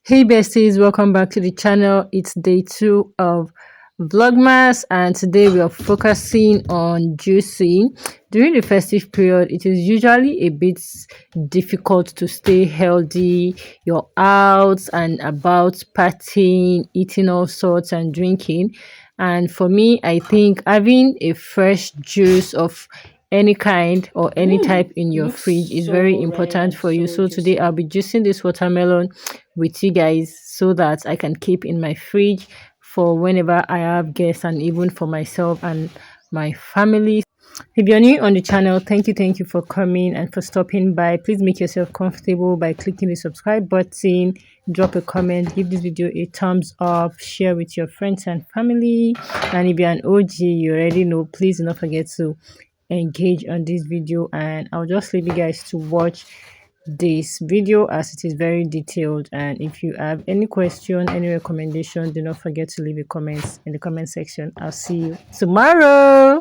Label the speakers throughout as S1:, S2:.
S1: Hey besties, welcome back to the channel. It's day 2 of Vlogmas, and today we are focusing on juicing. During the festive period, it is usually a bit difficult to stay healthy. You're out and about partying, eating all sorts and drinking. And for me, I think having a fresh juice of any kind or any type in your fridge is very important for you. So today I'll be juicing this watermelon with you guys so that I can keep in my fridge for whenever I have guests and even for myself and my family. If you're new on the channel, thank you for coming and for stopping by. Please make yourself comfortable by clicking the subscribe button, drop a comment, give this video a thumbs up, share with your friends and family. And if you're an OG, you already know, please do not forget to engage on this video, and I'll just leave you guys to watch this video as it is very detailed. And if you have any question, any recommendation, do not forget to leave a comment in the comment section. I'll see you tomorrow.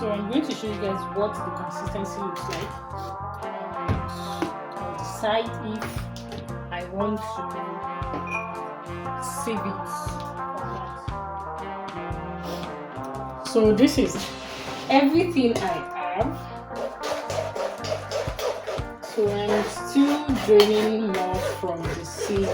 S1: So I'm going to show you guys what the consistency looks like, and I'll decide if I want to save it or not. So this is everything I have. So I'm still draining more from the sieve.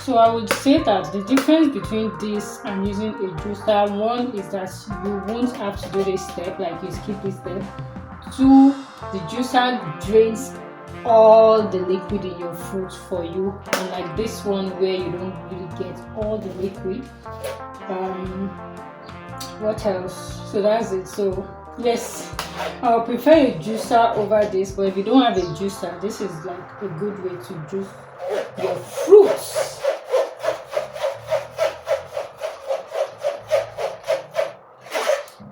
S1: So I would say that the difference between this and using a juicer, one is that you won't have to do this step, like you skip this step. Two, the juicer drains all the liquid in your fruit for you, unlike this one where you don't really get all the liquid. What else? So that's it. So yes, I'll prefer a juicer over this, but if you don't have a juicer, this is like a good way to juice your fruits.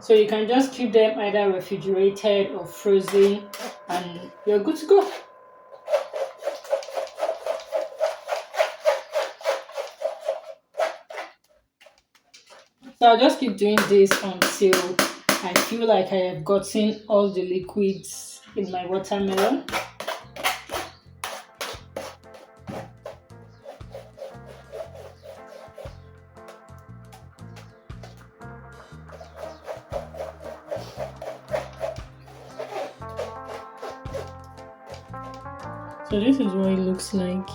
S1: So you can just keep them either refrigerated or frozen and you're good to go. So I'll just keep doing this until I feel like I have gotten all the liquids in my watermelon. So this is what it looks like.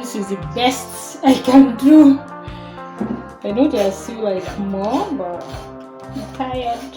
S1: this is the best I can do. I know there's still like more, but I'm tired.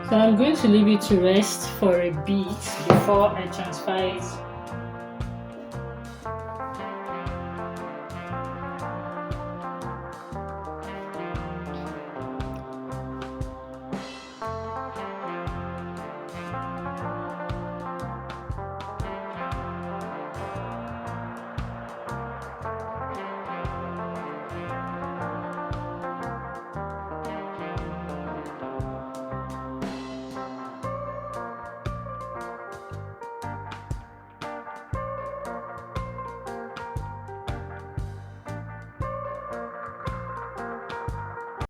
S1: So I'm going to leave it to rest for a bit before I transfer it